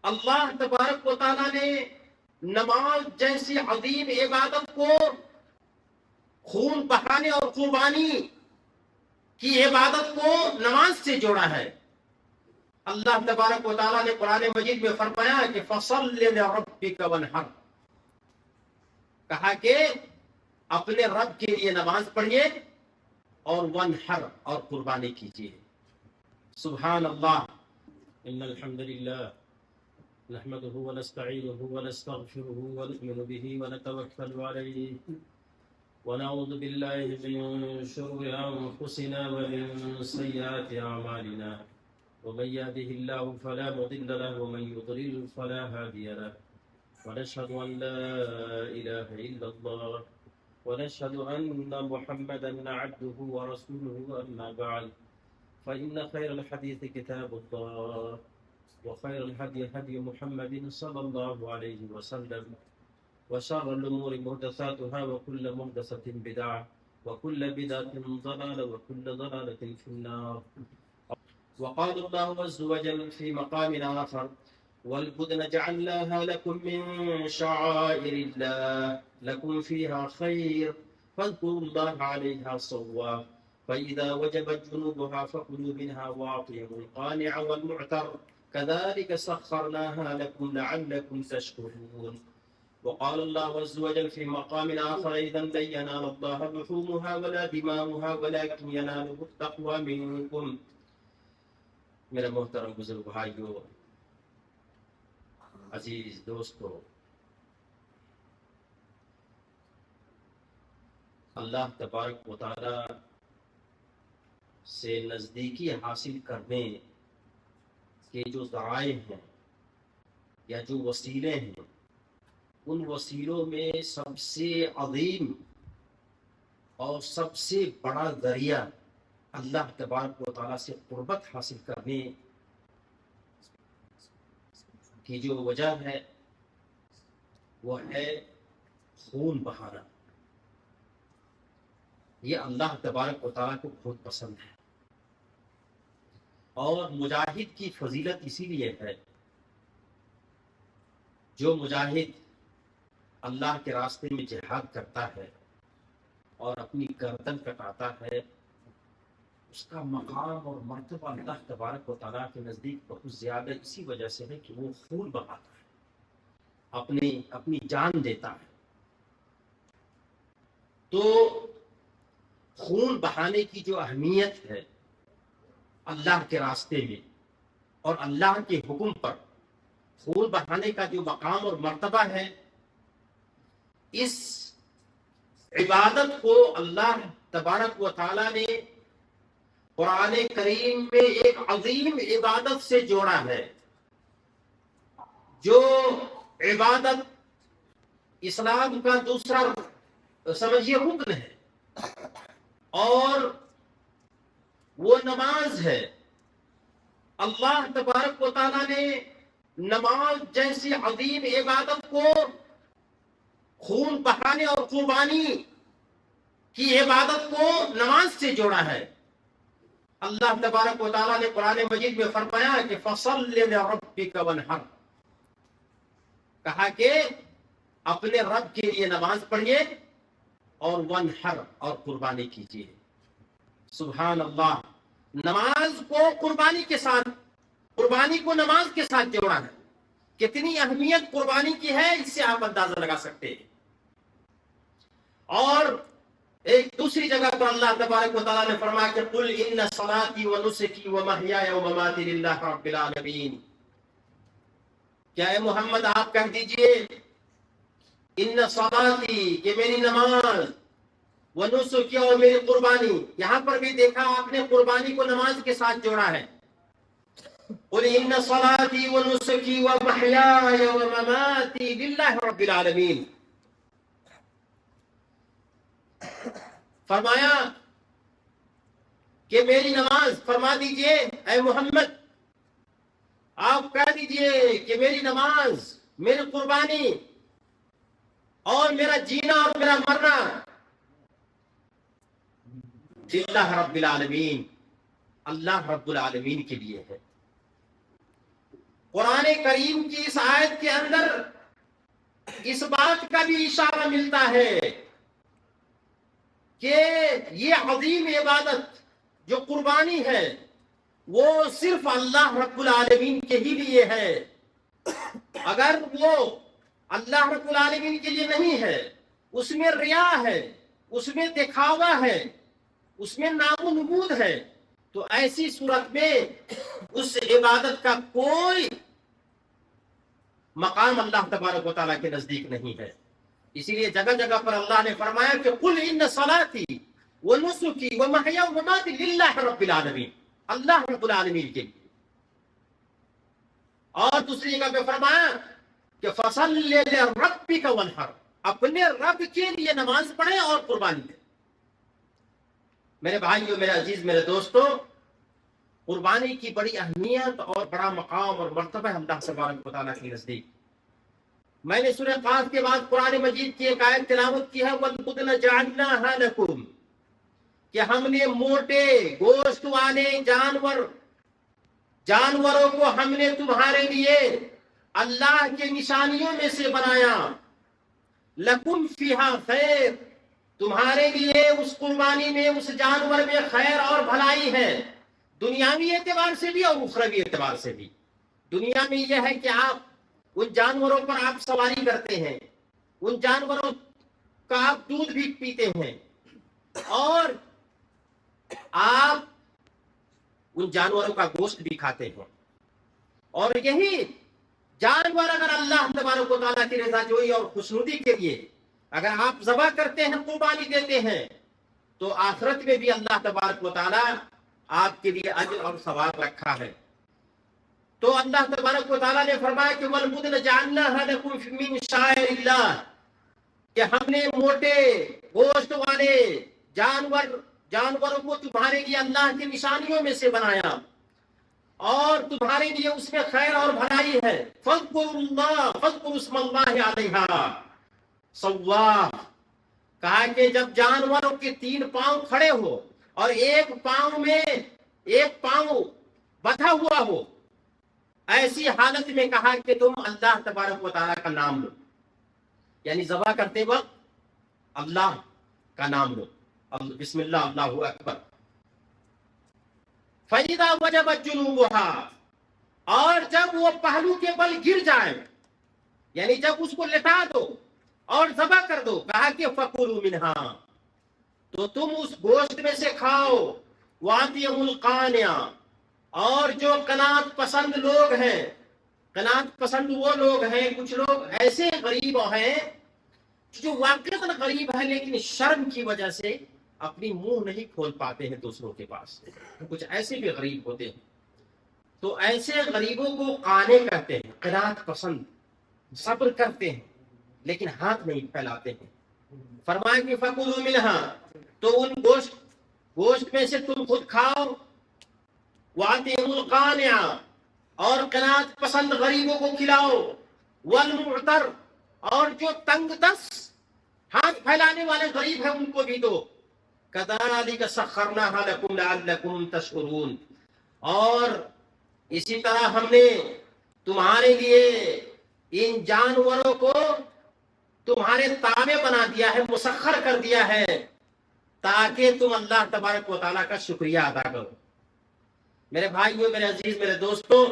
اللہ تبارک و تعالیٰ نے نماز جیسی عظیم عبادت کو خون بہانے اور قربانی کی عبادت کو نماز سے جوڑا ہے۔ اللہ تبارک و تعالیٰ نے قرآن مجید میں فرمایا کہ فَصَلِّ لِرَبِّكَ وَانْحَرْ، کہا کہ اپنے رب کے لیے نماز پڑھیے اور وانحر اور قربانی کیجیے۔ سبحان اللہ۔ ان الحمد للہ نحمده ونستعینه ونستغفره ونؤمن به ونتوکل علیہ ونعوذ باللہ من شرور انفسنا ومن سیئات اعمالنا ومن يهده الله فلا مضل له ومن يضلل فلا هادي له ونشهد ان لا اله الا الله ونشهد أن محمدا عبده ورسوله أما بعد فإن خير الحديث كتاب الله وخير الهدي هدي محمد صلى الله عليه وسلم وشر الأمور محدثاتها وكل محدثة بدعة وكل بدعة ضلالة وكل ضلالة في النار. وقال الله عز وجل في مقام آخر والبدن جعلناها لكم من شعائر الله لكم فيها خير فاذكروا الله عليها صواف فإذا وجبت جنوبها فكلوا منها وأطعموا القانع والمعتر كذلك سخرناها لكم لعلكم تشكرون. وقال الله عز وجل في مقام آخر إذا لن ينال الله لحومها ولا دماؤها ولكن يناله التقوى منكم. میرے محترم بزرگ بھائیو، عزیز دوستو، اللہ تبارک و تعالی سے نزدیکی حاصل کرنے کے جو ذرائع ہیں یا جو وسیلے ہیں، ان وسیلوں میں سب سے عظیم اور سب سے بڑا ذریعہ اللہ تبارک و تعالیٰ سے قربت حاصل کرنے کی جو وجہ ہے وہ ہے خون بہانا۔ یہ اللہ تبارک و تعالیٰ کو بہت پسند ہے، اور مجاہد کی فضیلت اسی لیے ہے، جو مجاہد اللہ کے راستے میں جہاد کرتا ہے اور اپنی گردن کٹاتا ہے، اس کا مقام اور مرتبہ اللہ تبارک و تعالیٰ کے نزدیک بہت زیادہ اسی وجہ سے ہے کہ وہ خون بہاتا ہے، اپنی جان دیتا ہے۔ تو خون بہانے کی جو اہمیت ہے اللہ کے راستے میں اور اللہ کے حکم پر خون بہانے کا جو مقام اور مرتبہ ہے، اس عبادت کو اللہ تبارک و تعالیٰ نے قرآن کریم میں ایک عظیم عبادت سے جوڑا ہے، جو عبادت اسلام کا دوسرا سمجھیے رکن ہے، اور وہ نماز ہے۔ اللہ تبارک و تعالیٰ نے نماز جیسی عظیم عبادت کو خون بہانے اور قربانی کی عبادت کو نماز سے جوڑا ہے۔ اللہ تبارک و تعالیٰ نے قرآن مجید میں فرمایا کہ فَصَلِّ لِرَبِّكَ وَانْحَرْ، کہا کہ اپنے رب کے لیے نماز پڑھیے اور وانحر اور قربانی کیجیے۔ سبحان اللہ۔ نماز کو قربانی کے ساتھ، قربانی کو نماز کے ساتھ جوڑا ہے۔ کتنی اہمیت قربانی کی ہے اس سے آپ اندازہ لگا سکتے ہیں۔ اور ایک دوسری جگہ پر اللہ تبارک و تعالیٰ نے فرمایا کہ قل ان صلاتی و نسکی و محیای و مماتی للہ رب العالمین، کیا اے محمد آپ کہہ دیجئے ان صلاتی کہ میری نماز، و نسکی اور میری قربانی، یہاں پر بھی دیکھا آپ نے قربانی کو نماز کے ساتھ جوڑا ہے۔ قل ان صلاتی و نسکی و محیای و مماتی للہ رب العالمین، فرمایا کہ میری نماز، فرما دیجئے اے محمد آپ کہہ دیجئے کہ میری نماز، میری قربانی اور میرا جینا اور میرا مرنا للہ رب العالمین، اللہ رب العالمین کے لیے ہے۔ قرآن کریم کی اس آیت کے اندر اس بات کا بھی اشارہ ملتا ہے کہ یہ عظیم عبادت جو قربانی ہے وہ صرف اللہ رب العالمین کے ہی لیے ہے. اگر وہ اللہ رب العالمین کے لیے نہیں ہے، اس میں ریا ہے، اس میں دکھاوا ہے، اس میں نام و نمود ہے، تو ایسی صورت میں اس عبادت کا کوئی مقام اللہ تبارک و تعالیٰ کے نزدیک نہیں ہے. اسی لیے جگہ جگہ پر اللہ نے فرمایا کہ قل ان صلاتی ونسکی ومحیا ومماتی للہ رب العالمین، اللہ رب العالمین کے لیے. اور دوسری جگہ پہ فرمایا کہ فصل لربک وانحر، اپنے رب کے لیے نماز پڑھے اور قربانی دے. میرے بھائیو، میرے عزیز، میرے دوستو، قربانی کی بڑی اہمیت اور بڑا مقام اور مرتبہ ہے اللہ تبارک و تعالیٰ کے نزدیک. میں نے سورہ قاف کے بعد قرآن مجید کی ایک آیت تلاوت کی ہے، وَالْبُدْنَ جَعَلْنَاهَا لَكُمْ، کہ ہم نے موٹے گوشت والے جانوروں کو ہم نے تمہارے لیے اللہ کے نشانیوں میں سے بنایا. لَكُمْ فِيهَا خیر، تمہارے لیے اس قربانی میں، اس جانور میں خیر اور بھلائی ہے، دنیاوی اعتبار سے بھی اور اخروی اعتبار سے بھی. دنیا میں یہ ہے کہ آپ ان جانوروں پر آپ سواری کرتے ہیں، ان جانوروں کا آپ دودھ بھی پیتے ہیں، اور آپ ان جانوروں کا گوشت بھی کھاتے ہیں. اور یہی جانور اگر اللہ تبارک و تعالیٰ کی رضا جوئی اور خوشنودی کے لیے اگر آپ ذبح کرتے ہیں، قربانی دیتے ہیں، تو آخرت میں بھی اللہ تبارک و تعالیٰ آپ کے لیے اجر اور ثواب رکھا ہے. تو اللہ تبارک و تعالیٰ نے فرمایا کہ وَالْبُدْنَ جَعَلْنَاهَا لَكُمْ مِنْ شَعَائِرِ اللَّهِ، کہ ہم نے موٹے گوشت والے جانوروں کو تمہارے لیے اللہ کی نشانیوں میں سے بنایا، اور تمہارے لیے اس میں خیر اور بھلائی ہے. فَاذْكُرُوا اسْمَ اللَّهِ عَلَيْهَا صَوَّافٍ، کہا کہ جب جانوروں کے 3 پاؤں کھڑے ہو اور ایک پاؤں بندھا ہوا ہو، ایسی حالت میں کہا کہ تم اللہ تبارک و تعالیٰ کا نام لو، یعنی ذبح کرتے وقت اللہ کا نام لو، بسم اللہ، اللہ اکبر. فَإِذَا وَجَبَتْ جُنُوبُهَا، اور جب وہ پہلو کے بل گر جائے، یعنی جب اس کو لٹا دو اور ذبح کر دو، کہا کہ فَكُلُوا مِنْهَا، تو تم اس گوشت میں سے کھاؤ. وَأَطِيعُوا الْقَانِعَ، اور جو قناعت پسند لوگ ہیں، قناعت پسند وہ لوگ ہیں، کچھ لوگ ایسے غریب ہیں جو واقعتاً غریب ہے لیکن شرم کی وجہ سے اپنی منہ نہیں کھول پاتے ہیں دوسروں کے پاس. کچھ ایسے بھی غریب ہوتے ہیں، تو ایسے غریبوں کو قانع کہتے ہیں، قناعت پسند، صبر کرتے ہیں لیکن ہاتھ نہیں پھیلاتے ہیں. فرمایا کہ فَكُلُوا مِنْهَا، تو ان گوشت میں سے تم خود کھاؤ. وَأَطِيعُوا الْقَانِعَ، اور قناعت پسند غریبوں کو کھلاؤ. وَالْمُعْتَرَ، اور جو تنگ دست ہاتھ پھیلانے والے غریب ہیں ان کو بھی دو. كَذَلِكَ سَخَّرْنَاهَا لَكُمْ لَعَلَّكُمْ تَشْكُرُونَ، اور اسی طرح ہم نے تمہارے لیے ان جانوروں کو تمہارے تابع بنا دیا ہے، مسخر کر دیا ہے، تاکہ تم اللہ تبارک و تعالیٰ کا شکریہ ادا کرو. میرے بھائیوں، میرے عزیز، میرے دوستوں،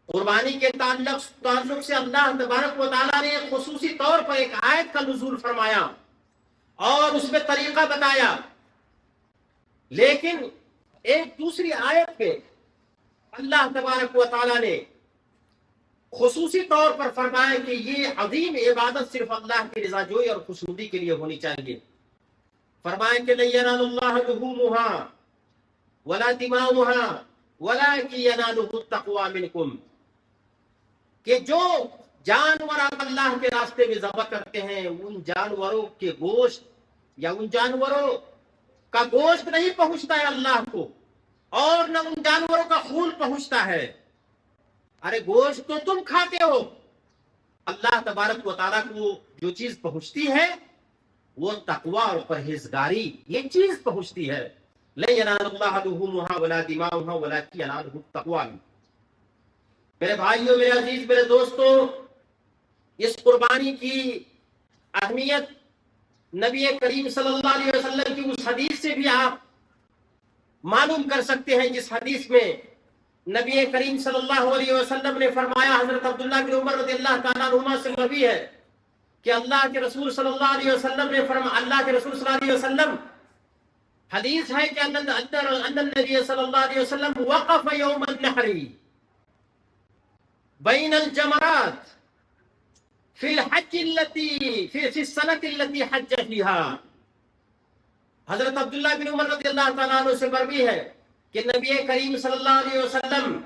قربانی کے تعلق سے اللہ تبارک و تعالیٰ نے خصوصی طور پر ایک آیت کا نزول فرمایا اور اس میں طریقہ بتایا. لیکن ایک دوسری آیت پہ اللہ تبارک و تعالیٰ نے خصوصی طور پر فرمایا کہ یہ عظیم عبادت صرف اللہ کی رضا جوئی اور خوشنودی کے لیے ہونی چاہیے. فرمایا کہ لَن يَنَالَ اللَّهَ لُحُومُهَا وَلَا دِمَاؤُهَا وَلَٰكِن يَنَالُهُ التَّقْوَىٰ مِنكُمْ، کہ جو جانور آپ اللہ کے راستے میں ذبح کرتے ہیں، ان جانوروں کے گوشت یا ان جانوروں کا گوشت نہیں پہنچتا ہے اللہ کو، اور نہ ان جانوروں کا خون پہنچتا ہے. ارے گوشت تو تم کھاتے ہو، اللہ تبارک و تعالیٰ کو جو چیز پہنچتی ہے وہ تقوی اور پرہیزگاری، یہ چیز پہنچتی ہے. لَن يَنَالَ اللَّهَ لُحُومُهَا وَلَا دِمَاؤُهَا وَلَٰكِن يَنَالُهُ التَّقْوَىٰ. میرے بھائیوں، میرے عزیز، میرے دوستوں، اس قربانی کی اہمیت نبی کریم صلی اللہ علیہ وسلم کی اس حدیث سے بھی آپ معلوم کر سکتے ہیں، جس حدیث میں نبی کریم صلی اللہ علیہ وسلم نے فرمایا، حضرت عبداللہ بن عمر رضی اللہ تعالیٰ عنہما سے مروی ہے کہ اللہ کے رسول صلی اللہ علیہ وسلم نے فرمایا، اللہ کے رسول صلی اللہ علیہ وسلم، حدیث ہے کہ ان النبی صلی اللہ علیہ وسلم وقف یوم النحر بین الجمرات فی الحج فی السنة التي حج فیہا۔ حضرت عبداللہ بن عمر رضی اللہ تعالیٰ عنہ سے مروی ہے کہ نبی کریم صلی اللہ علیہ وسلم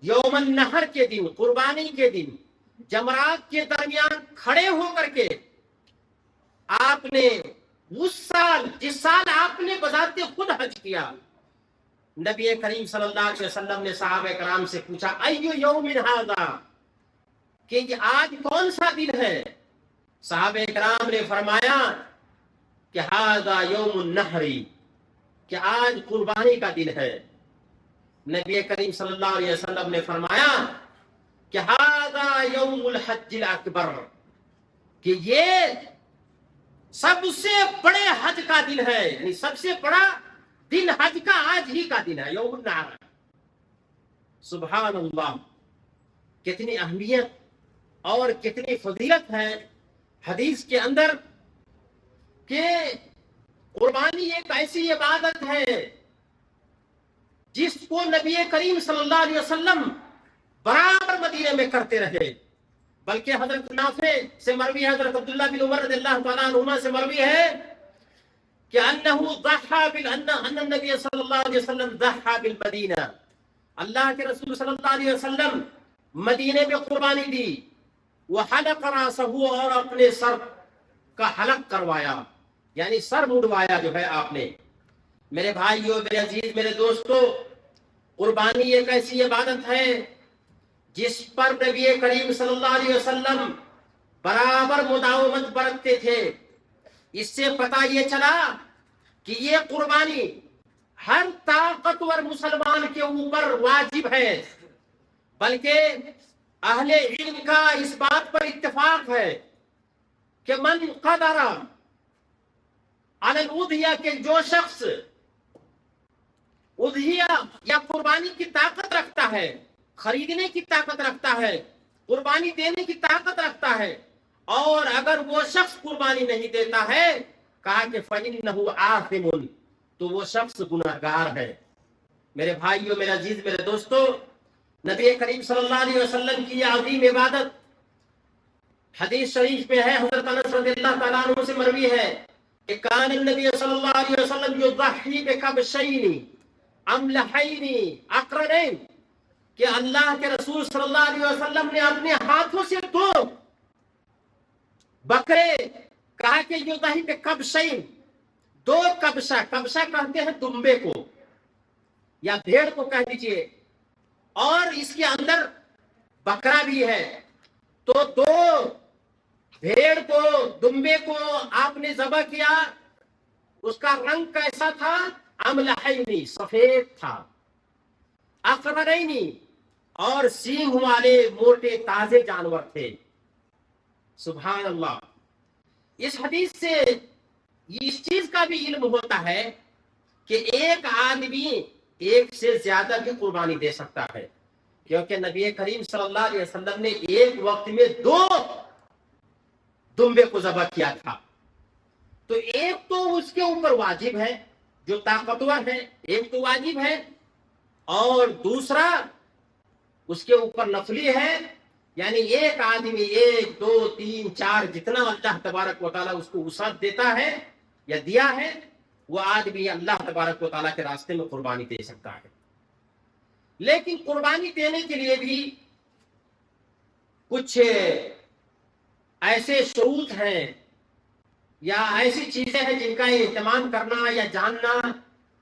یوم النحر کے دن، قربانی کے دن، جمرات کے درمیان کھڑے ہو کر کے آپ نے اس سال، جس سال آپ نے بذات خود حج کیا، نبی کریم صلی اللہ علیہ وسلم نے صحابہ کرام سے پوچھا، ایو یوم ھذا، کہ یہ آج کون سا دن ہے؟ صحابہ کرام نے فرمایا کہ ھذا یوم النحر، کہ آج قربانی کا دن ہے۔ نبی کریم صلی اللہ علیہ وسلم نے فرمایا کہ ھذا یوم الحج الاکبر، کہ یہ سب سے بڑے حج کا دن ہے، یعنی سب سے بڑا دن حج کا آج ہی کا دن ہے، یوم النحر۔ سبحان اللہ، کتنی اہمیت اور کتنی فضیلت ہے حدیث کے اندر کہ قربانی ایک ایسی عبادت ہے جس کو نبی کریم صلی اللہ علیہ وسلم برابر مدینے میں کرتے رہے، بلکہ حضرت نافع سے مروی ہے، حضرت عبداللہ بن عمر رضی اللہ تعالیٰ عنہما سے مروی ہے کہ ان النبی صلی اللہ علیہ وسلم ضحى بالمدینہ، اللہ کے رسول صلی اللہ علیہ وسلم مدینے میں قربانی دی، وحلق راسه، اور اپنے سر کا حلق کروایا، یعنی سر مڈوایا جو ہے آپ نے۔ میرے بھائیوں، میرے عزیز، میرے دوستوں، قربانی ایک ایسی عبادت ہے جس پر نبی کریم صلی اللہ علیہ وسلم برابر مداومت برتتے تھے۔ اس سے پتہ یہ چلا کہ یہ قربانی ہر طاقتور مسلمان کے اوپر واجب ہے، بلکہ اہل علم کا اس بات پر اتفاق ہے کہ من قدر علی الاضحیہ، کہ جو شخص اضحیہ یا قربانی کی طاقت رکھتا ہے، خریدنے کی طاقت رکھتا ہے، قربانی دینے کی طاقت رکھتا ہے، اور اگر وہ شخص قربانی نہیں دیتا ہے، کہا کہ فَإِنَّهُ آثِمٌ، تو وہ شخص گناہگار ہے۔ میرے بھائیوں، میرے عزیز، میرے دوستوں، نبی کریم صلی اللہ علیہ وسلم کی یہ عظیم عبادت حدیث شریف میں ہے، حضرت انس رضی اللہ تعالیٰ عنہ سے مروی ہے کہ کان النبی صلی اللہ علیہ وسلم یضحی بکبشین املحین اقرنین، کہ اللہ کے رسول صلی اللہ علیہ وسلم نے اپنے ہاتھوں سے دو بکرے، کہا کہ یضحی بکبشین، دو کبشہ، کبشہ کہتے ہیں دمبے کو یا بھیڑ کو کہہ دیجئے، اور اس کے اندر بکرا بھی ہے، تو دو بھیڑ کو، دمبے کو آپ نے ذبح کیا۔ اس کا رنگ کیسا تھا؟ املحینی، سفید تھا، اقرنینی، اور سینگ والے موٹے تازے جانور تھے۔ سبحان اللہ۔ اس حدیث سے اس چیز کا بھی علم ہوتا ہے کہ ایک آدمی ایک سے زیادہ بھی قربانی دے سکتا ہے، کیونکہ نبی کریم صلی اللہ علیہ وسلم نے ایک وقت میں دو دمبے کو ذبح کیا تھا، تو ایک تو اس کے اوپر واجب ہے جو طاقتور ہے، ایک تو واجب ہے، اور دوسرا اس کے اوپر نفلی ہے، یعنی ایک آدمی ایک، دو، تین، چار، جتنا اللہ تبارک و تعالیٰ اس کو وسعت دیتا ہے یا دیا ہے، وہ آدمی اللہ تبارک و تعالیٰ کے راستے میں قربانی دے سکتا ہے۔ لیکن قربانی دینے کے لیے بھی کچھ ایسے شروط ہیں یا ایسی چیزیں ہیں جن کا اہتمام کرنا یا جاننا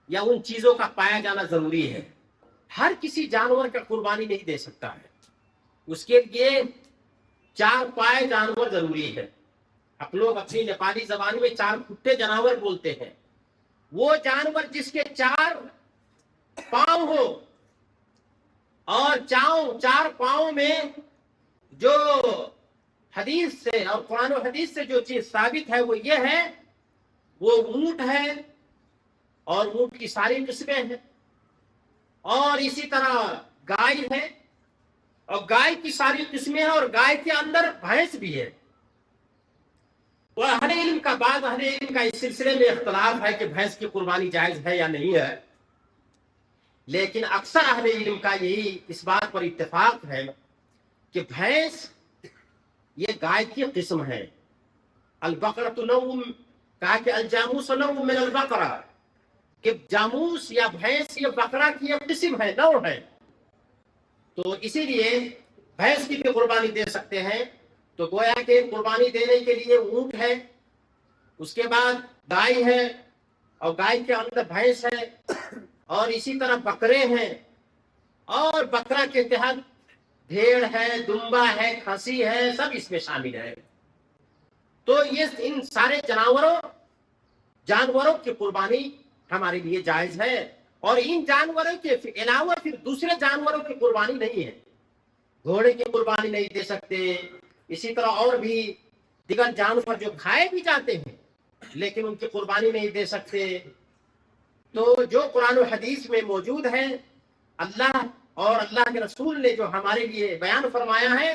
یا ان چیزوں کا پایا جانا ضروری ہے۔ ہر کسی جانور کا قربانی نہیں دے سکتا ہے، اس کے لیے چار پائے جانور ضروری ہے۔ آپ لوگ اپنی نیپالی زبان میں چار کھٹے جانور بولتے ہیں، وہ جانور جس کے چار پاؤں ہو اور چار پاؤں میں جو حدیث سے اور قرآن و حدیث سے جو چیز ثابت ہے وہ یہ ہے، وہ اونٹ ہے، اور اونٹ کی ساری قسمیں ہیں، اور اسی طرح گائے ہے، اور گائے کی ساری قسمیں ہیں، اور گائے کے اندر بھینس بھی ہے۔ اور اہل علم کا بعض اہل علم کا اس سلسلے میں اختلاف ہے کہ بھینس کی قربانی جائز ہے یا نہیں ہے، لیکن اکثر اہل علم کا یہی اس بات پر اتفاق ہے کہ بھینس یہ گائے کی قسم ہے۔ البقرۃ نوع، کہا کہ الجاموس نوع من البقرہ، کہ جاموس یا بھینس یہ بقرہ کی ایک قسم ہے، نوع ہے، تو اسی لیے بھینس کی بھی قربانی دے سکتے ہیں۔ تو گویا کہ قربانی دینے کے لیے اونٹ ہے، اس کے بعد گائے ہے، اور گائے کے اندر بھینس ہے، اور اسی طرح بکرے ہیں، اور بکرا کے تحت بھیڑ ہے، دمبا ہے، کھسی ہے، سب اس میں شامل ہے۔ تو یہ ان سارے جانوروں کی قربانی ہمارے لیے جائز ہے، اور ان جانوروں کے علاوہ پھر دوسرے جانوروں کی قربانی نہیں ہے۔ گھوڑے کی قربانی نہیں دے سکتے، اسی طرح اور بھی دیگر جانور جو کھائے بھی جاتے ہیں لیکن ان کی قربانی نہیں دے سکتے۔ تو جو قرآن و حدیث میں موجود ہے، اللہ اور اللہ کے رسول نے جو ہمارے لیے بیان فرمایا ہے،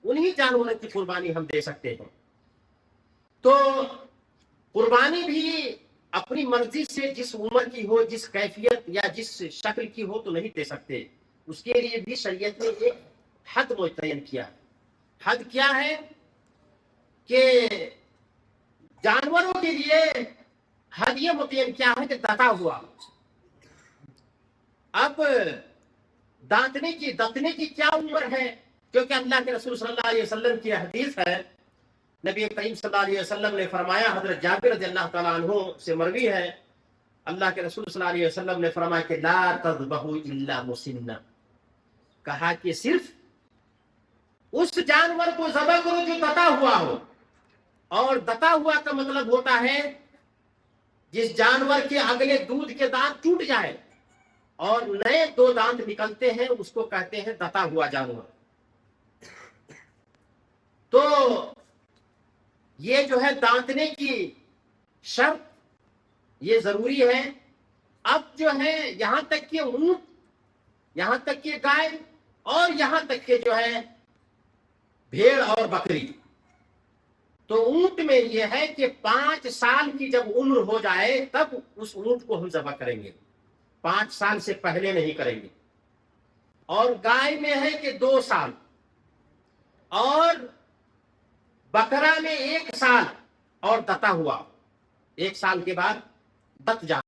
انہی جانوروں کی قربانی ہم دے سکتے ہیں۔ تو قربانی بھی اپنی مرضی سے جس عمر کی ہو، جس کیفیت یا جس شکل کی ہو تو نہیں دے سکتے، اس کے لیے بھی شریعت نے ایک حد متعین کیا۔ حد کیا ہے کہ جانوروں کے لیے حد یہ متعین کیا ہے کہ دتا ہوا۔ اب داتنے کی کیا عمر ہے؟ کیونکہ اللہ کے رسول صلی اللہ علیہ وسلم کی حدیث ہے، نبی کریم صلی اللہ علیہ وسلم نے فرمایا، حضرت جابر رضی اللہ تعالیٰ عنہ سے مروی ہے، اللہ کے رسول صلی اللہ علیہ وسلم نے فرمایا کہ لا تذبحوا الا مسنہ، کہا کہ صرف اس جانور کو ذبح کرو جو دتا ہوا ہو، اور دتا ہوا کا مطلب ہوتا ہے جس جانور کے اگلے دودھ کے دانت ٹوٹ جائے اور نئے 2 دانت نکلتے ہیں، اس کو کہتے ہیں دتا ہوا جانور۔ تو یہ جو ہے دانتنے کی شرط یہ ضروری ہے۔ اب جو ہے یہاں تک کہ اونٹ، یہاں تک کہ گائے، اور یہاں تک کہ جو ہے بھیڑ اور بکری۔ تو اونٹ میں یہ ہے کہ 5 سال کی جب عمر ہو جائے تب اس اونٹ کو ہم ذبح کریں گے، 5 سال سے پہلے نہیں کریں گے۔ اور گائے میں ہے کہ 2 سال، اور بکرا میں 1 سال، اور دتا ہوا 1 سال کے بعد دت جاتا